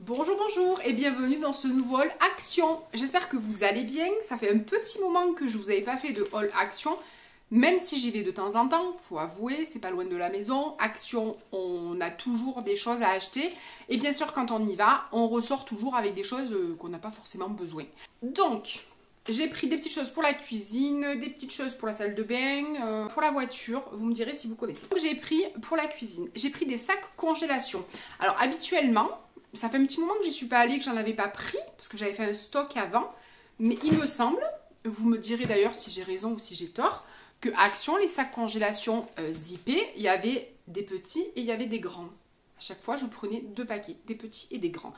Bonjour, bonjour et bienvenue dans ce nouveau haul Action. J'espère que vous allez bien. Ça fait un petit moment que je vous avais pas fait de haul Action, même si j'y vais de temps en temps, faut avouer, c'est pas loin de la maison. Action, on a toujours des choses à acheter et bien sûr quand on y va, on ressort toujours avec des choses qu'on n'a pas forcément besoin. Donc, j'ai pris des petites choses pour la cuisine, des petites choses pour la salle de bain, pour la voiture, vous me direz si vous connaissez. Donc j'ai pris pour la cuisine, j'ai pris des sacs congélation. Alors habituellement, ça fait un petit moment que j'y suis pas allée, que j'en avais pas pris, parce que j'avais fait un stock avant. Mais il me semble, vous me direz d'ailleurs si j'ai raison ou si j'ai tort, que Action, les sacs congélation zippés, il y avait des petits et il y avait des grands. À chaque fois, je prenais 2 paquets, des petits et des grands.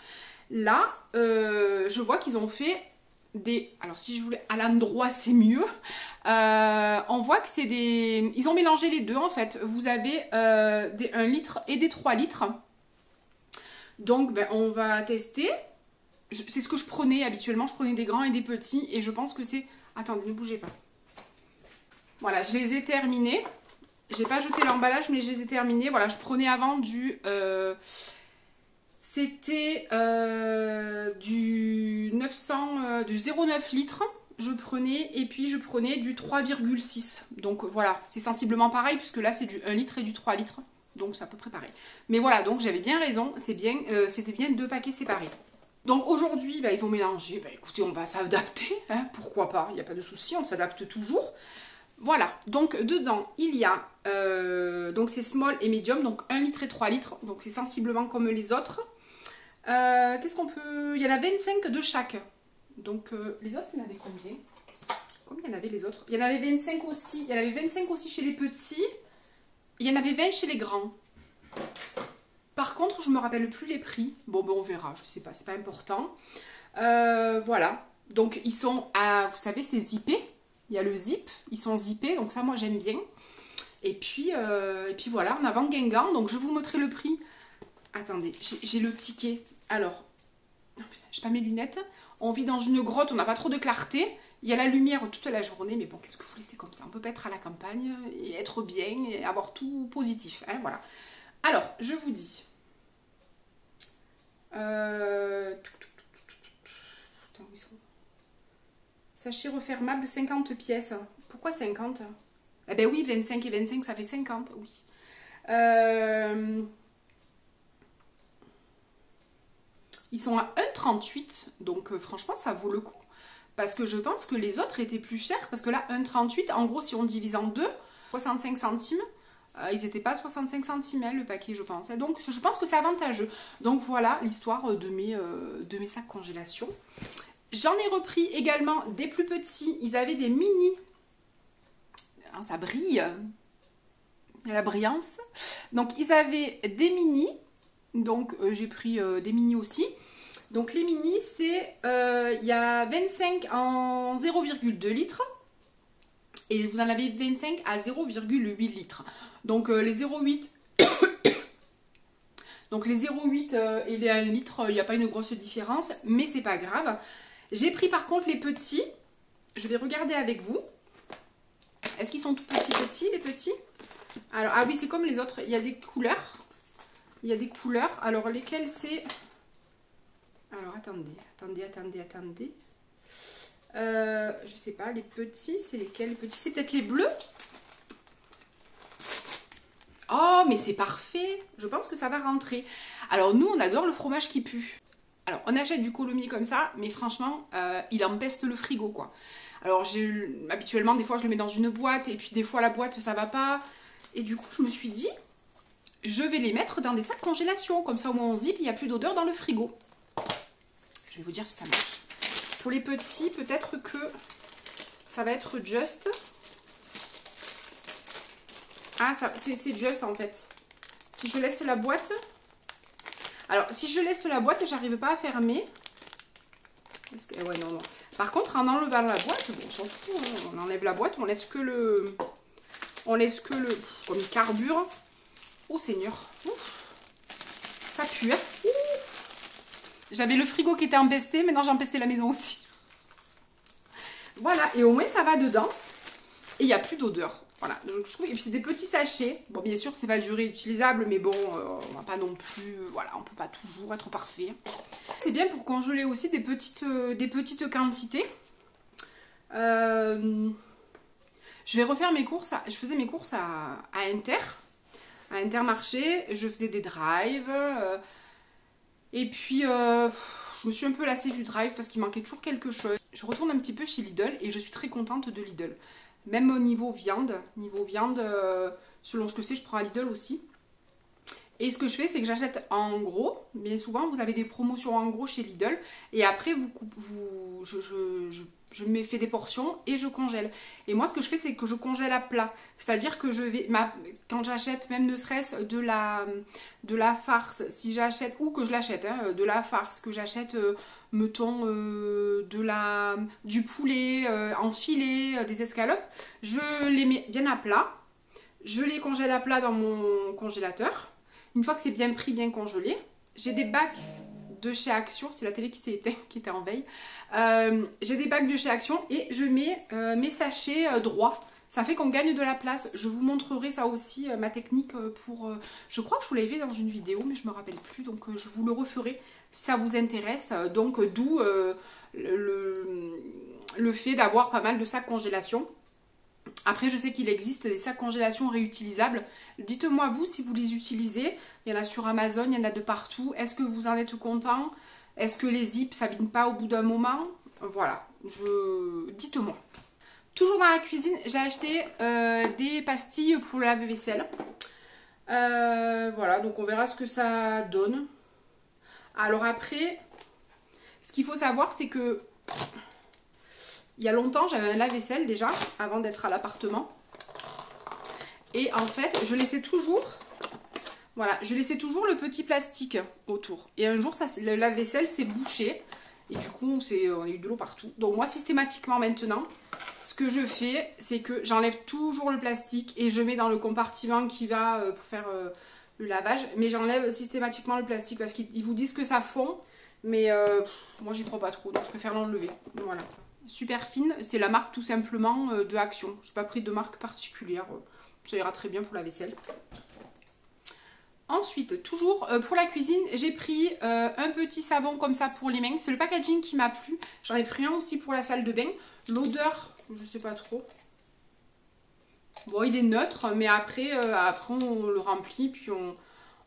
Là, je vois qu'ils ont fait des... Alors si je voulais à l'endroit, c'est mieux. On voit que c'est des... Ils ont mélangé les deux en fait. Vous avez des 1 litre et des 3 litres. Donc, ben, on va tester. C'est ce que je prenais habituellement. Je prenais des grands et des petits. Et je pense que c'est... Attendez, ne bougez pas. Voilà, je les ai terminés. J'ai pas jeté l'emballage, mais je les ai terminés. Voilà, je prenais avant du... C'était du 900... du 0,9 litres. Je prenais. Et puis, je prenais du 3,6. Donc, voilà. C'est sensiblement pareil, puisque là, c'est du 1 litre et du 3 litres. Donc c'est à peu près pareil. Mais voilà, donc j'avais bien raison, c'était bien 2 paquets séparés. Donc aujourd'hui, bah, ils ont mélangé, bah, écoutez, on va s'adapter, hein, pourquoi pas, il n'y a pas de souci, on s'adapte toujours. Voilà, donc dedans, il y a, donc c'est small et medium, donc 1 litre et 3 litres, donc c'est sensiblement comme les autres. Qu'est-ce qu'on peut... Il y en a 25 de chaque. Donc les autres, il y en avait combien? Combien il y en avait les autres? Il y en avait 25 aussi, il y en avait 25 aussi chez les petits. Il y en avait 20 chez les grands. Par contre, je ne me rappelle plus les prix. Bon, ben on verra, je ne sais pas, c'est pas important. Voilà. Donc, ils sont à... Vous savez, c'est zippé. Il y a le zip. Ils sont zippés, donc ça, moi, j'aime bien. Et puis voilà, en avant Guingamp. Donc, je vous montrerai le prix. Attendez, j'ai le ticket. Alors, oh, putain, j'ai pas mes lunettes. On vit dans une grotte, on n'a pas trop de clarté. Il y a la lumière toute la journée, mais bon, qu'est-ce que vous voulez, c'est comme ça. On peut pas être à la campagne et être bien et avoir tout positif, hein, voilà. Alors, je vous dis. Attends, où ils sont ? Sachet refermable, 50 pièces. Pourquoi 50 ? Eh ben oui, 25 et 25, ça fait 50, oui. Ils sont à 1,38, donc franchement, ça vaut le coup. Parce que je pense que les autres étaient plus chers. Parce que là, 1,38, en gros, si on divise en deux, 65 centimes. Ils n'étaient pas à 65 centimes hein, le paquet, je pense. Donc, je pense que c'est avantageux. Donc, voilà l'histoire de mes sacs congélation. J'en ai repris également des plus petits. Ils avaient des mini. Hein, ça brille. Il y a la brillance. Donc, ils avaient des mini. Donc, j'ai pris des mini aussi. Donc les mini, c'est il y a 25 en 0,2 litres et vous en avez 25 à 0,8 litres. Donc les 0,8 donc les 0,8 et les 1 litre, il n'y a pas une grosse différence, mais c'est pas grave. J'ai pris par contre les petits. Je vais regarder avec vous. Est-ce qu'ils sont tout petits les petits? Alors ah oui, c'est comme les autres, il y a des couleurs. Il y a des couleurs. Alors lesquelles c'est... Alors, attendez. Je sais pas, les petits, c'est lesquels? Les petits, c'est peut-être les bleus? Oh, mais c'est parfait! Je pense que ça va rentrer. Alors, nous, on adore le fromage qui pue. Alors, on achète du Coulommiers comme ça, mais franchement, il empeste le frigo, quoi. Alors, habituellement, des fois, je le mets dans une boîte, et puis des fois, la boîte, ça va pas. Et du coup, je me suis dit, je vais les mettre dans des sacs congélation. Comme ça, au moins, on zip, il n'y a plus d'odeur dans le frigo. Je vais vous dire si ça marche. Pour les petits, peut-être que ça va être Just. Ah, c'est Just en fait. Si je laisse la boîte... Alors, si je laisse la boîte, j'arrive pas à fermer. Ouais, non. Par contre, en enlevant la boîte, bon, on s'en fout. Hein. On enlève la boîte, on laisse que le... Comme il carbure. Oh Seigneur. Ouf. Ça pue, hein. J'avais le frigo qui était empesté, maintenant j'ai empesté la maison aussi. Voilà, et au moins ça va dedans. Et il n'y a plus d'odeur. Voilà, donc je trouve. Et puis c'est des petits sachets. Bon, bien sûr, c'est pas du réutilisable, mais bon, on va pas non plus. Voilà, on peut pas toujours être parfait. C'est bien pour congeler aussi des petites quantités. Je vais refaire mes courses. Je faisais mes courses à Intermarché. Je faisais des drives. Et puis, je me suis un peu lassée du drive parce qu'il manquait toujours quelque chose. Je retourne un petit peu chez Lidl et je suis très contente de Lidl. Même au niveau viande, selon ce que c'est, je prends à Lidl aussi. Et ce que je fais, c'est que j'achète en gros. Bien souvent, vous avez des promotions en gros chez Lidl. Et après, je me fais des portions et je congèle. Et moi, ce que je fais, c'est que je congèle à plat. C'est-à-dire que quand j'achète, même ne serait-ce de la farce, si j'achète, ou que je l'achète, hein, de la farce, que j'achète, mettons, du poulet en filet, des escalopes, je les mets bien à plat. Je les congèle à plat dans mon congélateur. Une fois que c'est bien pris, bien congelé, j'ai des bacs de chez Action, c'est la télé qui s'est éteinte, qui était en veille. J'ai des bacs de chez Action et je mets mes sachets droits. Ça fait qu'on gagne de la place. Je vous montrerai ça aussi, ma technique pour... je crois que je vous l'avais fait dans une vidéo, mais je ne me rappelle plus, donc je vous le referai si ça vous intéresse. Donc d'où le fait d'avoir pas mal de sacs congélation. Après, je sais qu'il existe des sacs congélation réutilisables. Dites-moi vous si vous les utilisez. Il y en a sur Amazon, il y en a de partout. Est-ce que vous en êtes content? Est-ce que les zips s'abîment pas au bout d'un moment? Voilà, dites-moi. Toujours dans la cuisine, j'ai acheté des pastilles pour le lave-vaisselle. Voilà, donc on verra ce que ça donne. Alors après, ce qu'il faut savoir, c'est que... Il y a longtemps, j'avais un lave-vaisselle déjà, avant d'être à l'appartement. Et en fait, je laissais toujours le petit plastique autour. Et un jour, le lave-vaisselle s'est bouché. Et du coup, on a eu de l'eau partout. Donc moi, systématiquement maintenant, ce que je fais, c'est que j'enlève toujours le plastique et je mets dans le compartiment qui va pour faire le lavage. Mais j'enlève systématiquement le plastique parce qu'ils vous disent que ça fond. Mais moi, j'y crois pas trop, donc je préfère l'enlever. Voilà. Super fine, c'est la marque tout simplement de Action. Je n'ai pas pris de marque particulière, ça ira très bien pour la vaisselle. Ensuite, toujours pour la cuisine, j'ai pris un petit savon comme ça pour les mains. C'est le packaging qui m'a plu. J'en ai pris un aussi pour la salle de bain. L'odeur, je ne sais pas trop. Bon, il est neutre, mais après on le remplit, puis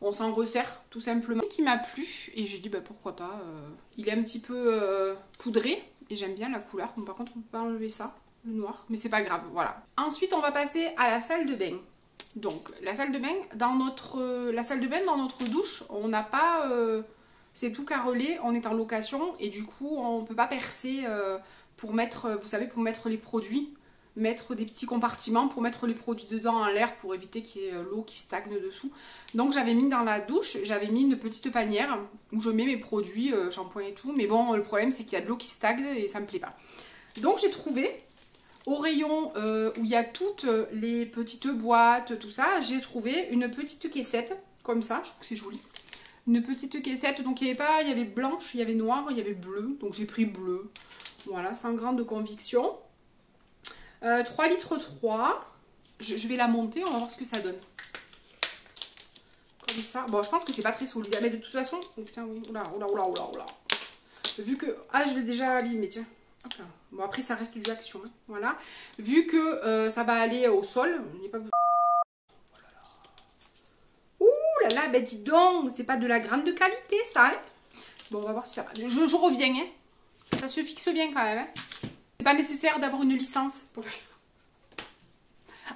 on s'en resserre tout simplement. Qui m'a plu, et j'ai dit bah, pourquoi pas. Il est un petit peu poudré. Et j'aime bien la couleur. Bon, par contre, on ne peut pas enlever ça, le noir. Mais c'est pas grave, voilà. Ensuite, on va passer à la salle de bain. Donc, la salle de bain, dans notre douche, on n'a pas... c'est tout carrelé, on est en location. Et du coup, on ne peut pas percer pour mettre, vous savez, pour mettre les produits. Mettre des petits compartiments pour mettre les produits dedans en l'air pour éviter qu'il y ait l'eau qui stagne dessous. Donc j'avais mis dans la douche, j'avais mis une petite panière où je mets mes produits, shampoing et tout. Mais bon, le problème c'est qu'il y a de l'eau qui stagne et ça me plaît pas. Donc j'ai trouvé au rayon où il y a toutes les petites boîtes, tout ça, j'ai trouvé une petite caissette comme ça, je trouve que c'est joli. Une petite caissette, donc il y avait blanche, il y avait noir, il y avait bleu, donc j'ai pris bleu. Voilà, sans grande conviction. 3 litres 3, je vais la monter, on va voir ce que ça donne. Comme ça, bon je pense que c'est pas très solide, mais de toute façon, oh putain oui, oula. Vu que, je l'ai déjà abîmé, tiens, hop là. Bon après ça reste du Action, hein. Voilà. Vu que ça va aller au sol, il n'y a pas besoin. Ouh là là, ben dis donc, c'est pas de la grande qualité ça, hein. Bon on va voir si ça va, je reviens, hein. Ça se fixe bien quand même, hein. C'est pas nécessaire d'avoir une licence pour le faire.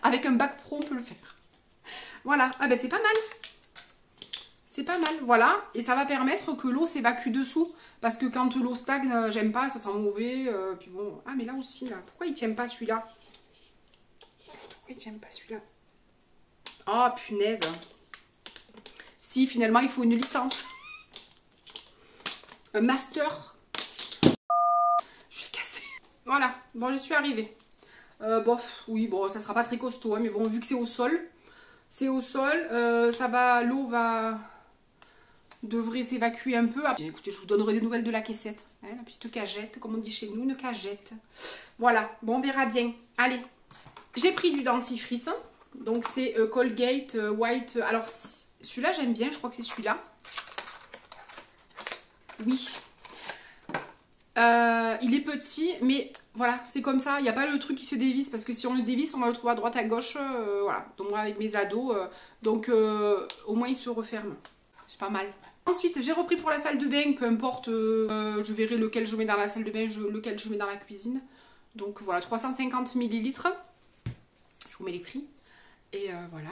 Avec un bac pro, on peut le faire. Voilà. Ah ben c'est pas mal. C'est pas mal, voilà. Et ça va permettre que l'eau s'évacue dessous. Parce que quand l'eau stagne, j'aime pas, ça sent mauvais. Puis bon. Ah mais là aussi, là. Pourquoi il tient pas celui-là? Pourquoi il tient pas celui-là? Oh punaise. Si, finalement, il faut une licence. Un master. Voilà, bon je suis arrivée. Bof, oui, bon ça sera pas très costaud, hein, mais bon vu que c'est au sol, ça va, l'eau devrait s'évacuer un peu. Bien, écoutez, je vous donnerai des nouvelles de la caissette, hein, la petite cagette, comme on dit chez nous, une cagette. Voilà, bon on verra bien. Allez, j'ai pris du dentifrice, donc c'est Colgate White. Alors celui-là j'aime bien, je crois que c'est celui-là. Oui, Il est petit, mais voilà, c'est comme ça. Il n'y a pas le truc qui se dévisse, parce que si on le dévisse, on va le trouver à droite, à gauche. Voilà, donc moi avec mes ados, au moins il se referme. C'est pas mal. Ensuite, j'ai repris pour la salle de bain, peu importe, je verrai lequel je mets dans la salle de bain, lequel je mets dans la cuisine. Donc voilà, 350 ml. Je vous mets les prix. Et voilà.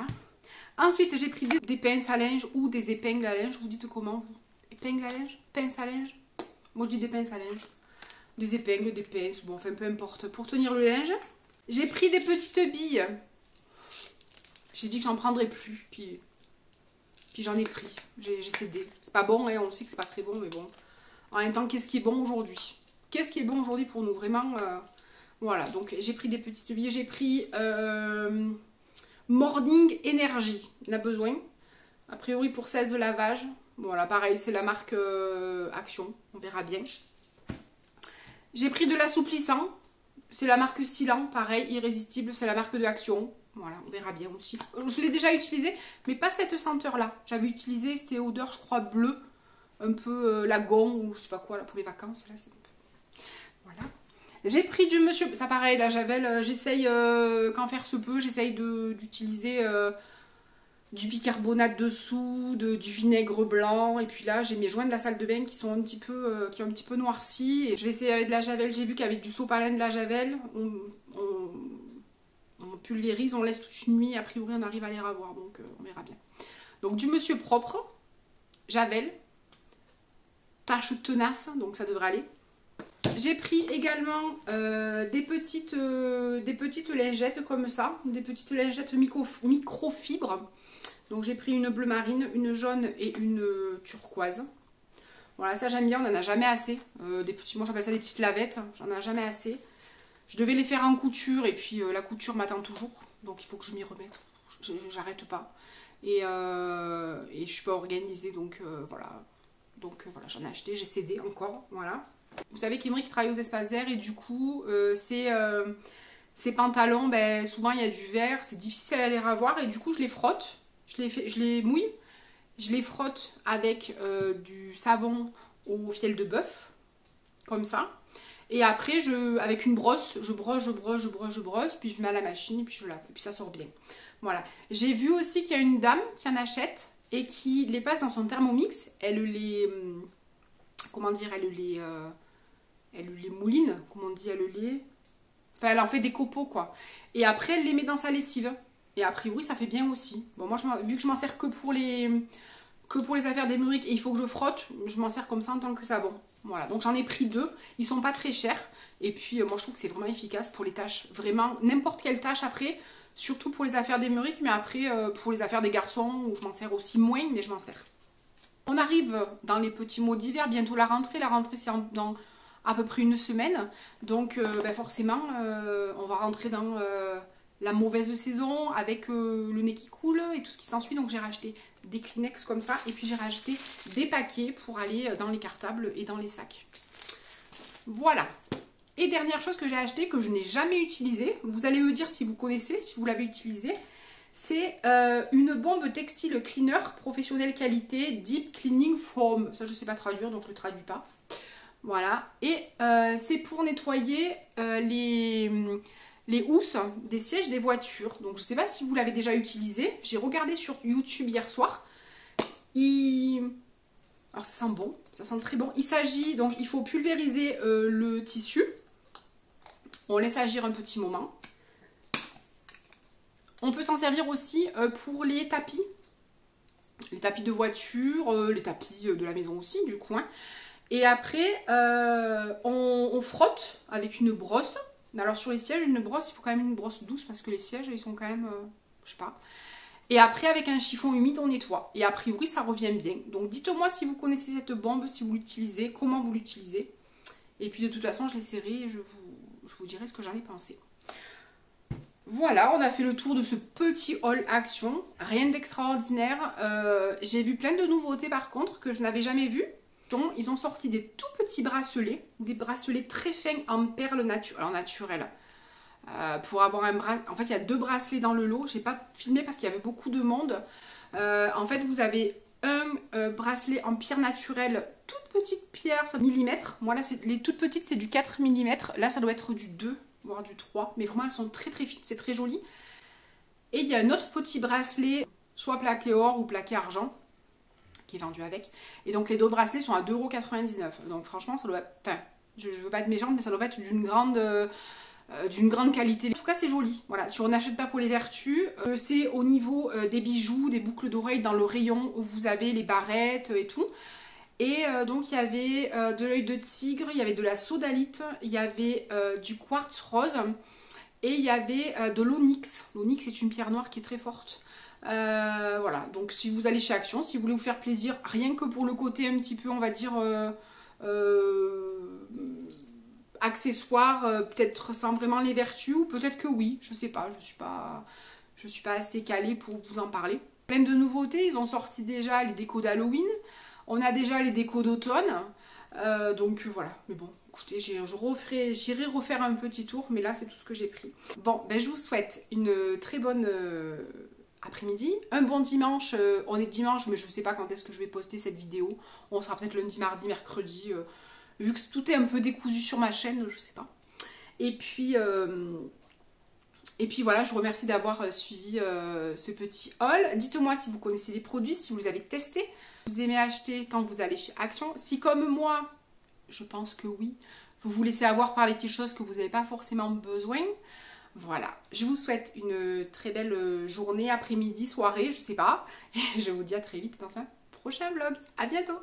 Ensuite, j'ai pris des pinces à linge ou des épingles à linge. Vous dites comment? Épingles à linge? Pinces à linge? Moi, je dis des pinces à linge. Des épingles, des pinces, bon, enfin, peu importe. Pour tenir le linge. J'ai pris des petites billes. J'ai dit que j'en prendrais plus. Puis j'en ai pris. J'ai cédé. C'est pas bon, hein, on sait que c'est pas très bon, mais bon. En même temps, qu'est-ce qui est bon aujourd'hui? Qu'est-ce qui est bon aujourd'hui pour nous? Vraiment, voilà. Donc, j'ai pris des petites billes. J'ai pris Morning Energy. Il en a besoin. A priori, pour 16 lavages. Voilà, pareil, c'est la marque Action. On verra bien. J'ai pris de l'assouplissant. C'est la marque Silan. Pareil, irrésistible. C'est la marque de Action. Voilà, on verra bien aussi. Je l'ai déjà utilisé, mais pas cette senteur-là. J'avais utilisé, c'était odeur, je crois, bleue. Un peu lagon ou je sais pas quoi, là, pour les vacances. Là, c'est un peu... Voilà. J'ai pris du Monsieur... Ça, pareil, la Javel, j'essaye, quand faire se peut, j'essaye d'utiliser... du bicarbonate dessous, du vinaigre blanc, et puis là j'ai mes joints de la salle de bain qui sont un petit peu, qui ont un petit peu noirci, et je vais essayer avec de la Javel. J'ai vu qu'avec du sopalin de la Javel, on pulvérise, on laisse toute une nuit, a priori on arrive à les ravoir, donc on verra bien. Donc du Monsieur Propre, Javel, tache tenace, donc ça devrait aller. J'ai pris également des petites lingettes comme ça, des petites lingettes microfibres. Donc j'ai pris une bleu marine, une jaune et une turquoise. Voilà, ça j'aime bien, on n'en a jamais assez. Moi j'appelle ça des petites lavettes, j'en ai jamais assez. Je devais les faire en couture et puis la couture m'attend toujours. Donc il faut que je m'y remette, j'arrête pas. Et je suis pas organisée, donc voilà. Donc voilà, j'en ai acheté, j'ai cédé encore, voilà. Vous savez qu'Emery travaille aux espaces verts et du coup, ces pantalons, ben, souvent il y a du vert, c'est difficile à les ravoir et du coup je les frotte, je les mouille, je les frotte avec du savon au fiel de bœuf, comme ça. Et après, avec une brosse, je brosse, puis je mets à la machine et puis je lave, et puis ça sort bien. Voilà. J'ai vu aussi qu'il y a une dame qui en achète et qui les passe dans son Thermomix, elle les... Comment dire, elle les mouline, comment on dit, enfin elle en fait des copeaux quoi. Et après elle les met dans sa lessive. Et a priori ça fait bien aussi. Bon moi vu que je m'en sers que pour les affaires d'Emeric et il faut que je frotte, je m'en sers comme ça en tant que savon. Voilà, donc j'en ai pris 2, ils sont pas très chers. Et puis moi je trouve que c'est vraiment efficace pour les tâches, vraiment n'importe quelle tâche après. Surtout pour les affaires d'Emeric, mais après pour les affaires des garçons où je m'en sers aussi moins, mais je m'en sers. On arrive dans les petits mots d'hiver, bientôt la rentrée c'est dans à peu près une semaine, donc ben forcément on va rentrer dans la mauvaise saison avec le nez qui coule et tout ce qui s'ensuit. Donc j'ai racheté des Kleenex comme ça et puis j'ai racheté des paquets pour aller dans les cartables et dans les sacs. Voilà. Et dernière chose que j'ai acheté que je n'ai jamais utilisé, vous allez me dire si vous connaissez, si vous l'avez utilisé, c'est une bombe textile cleaner professionnelle qualité Deep Cleaning Foam. Ça je ne sais pas traduire donc je ne le traduis pas. Voilà, et c'est pour nettoyer les housses des sièges des voitures. Donc je ne sais pas si vous l'avez déjà utilisé. J'ai regardé sur YouTube hier soir. Alors ça sent bon, ça sent très bon. Il s'agit, donc il faut pulvériser le tissu. On laisse agir un petit moment. On peut s'en servir aussi pour les tapis de voiture, les tapis de la maison aussi du coup. Hein. Et après, on frotte avec une brosse. Alors sur les sièges, une brosse, il faut quand même une brosse douce parce que les sièges, ils sont quand même, je sais pas. Et après, avec un chiffon humide, on nettoie. Et a priori, ça revient bien. Donc dites-moi si vous connaissez cette bombe, si vous l'utilisez, comment vous l'utilisez. Et puis de toute façon, je l'essaierai et je vous dirai ce que j'en ai pensé. Voilà, on a fait le tour de ce petit haul Action. Rien d'extraordinaire. J'ai vu plein de nouveautés par contre que je n'avais jamais vues. Ils ont sorti des tout petits bracelets, des bracelets très fins en perles naturelles. Pour avoir un bracelet, en fait il y a 2 bracelets dans le lot, j'ai pas filmé parce qu'il y avait beaucoup de monde. En fait vous avez un bracelet en pierre naturelle toutes petites pierres, ça millimètres. Moi là, les toutes petites, c'est du 4 mm. Là, ça doit être du 2, voire du 3. Mais vraiment, elles sont très très fines, c'est très joli. Et il y a un autre petit bracelet, soit plaqué or ou plaqué argent, qui est vendu avec. Et donc les deux bracelets sont à 2,99 €. Donc franchement, ça doit... Enfin, je veux pas être méchante, mais ça doit être d'une grande qualité. En tout cas, c'est joli. Voilà, si on n'achète pas pour les vertus, c'est au niveau des bijoux, des boucles d'oreilles dans le rayon où vous avez les barrettes et tout. Et donc il y avait de l'œil de tigre, il y avait de la sodalite, il y avait du quartz rose et il y avait de l'onyx. L'onyx est une pierre noire qui est très forte. Voilà, donc si vous allez chez Action, si vous voulez vous faire plaisir, rien que pour le côté un petit peu, on va dire... accessoires, peut-être sans vraiment les vertus, ou peut-être que oui, je sais pas, je suis pas assez calée pour vous en parler. Plein de nouveautés, ils ont sorti déjà les décos d'Halloween, on a déjà les décos d'automne, donc voilà, mais bon, écoutez, j'irai refaire un petit tour, mais là c'est tout ce que j'ai pris. Bon, ben je vous souhaite une très bonne après-midi, un bon dimanche, on est dimanche, mais je sais pas quand est-ce que je vais poster cette vidéo, on sera peut-être lundi, mardi, mercredi, vu que tout est un peu décousu sur ma chaîne, je sais pas. Et puis voilà, je vous remercie d'avoir suivi ce petit haul. Dites-moi si vous connaissez les produits, si vous les avez testés. Vous aimez acheter quand vous allez chez Action. Si comme moi, je pense que oui, vous vous laissez avoir par les petites choses que vous n'avez pas forcément besoin. Voilà, je vous souhaite une très belle journée, après-midi, soirée, je sais pas. Et je vous dis à très vite dans un prochain vlog. À bientôt!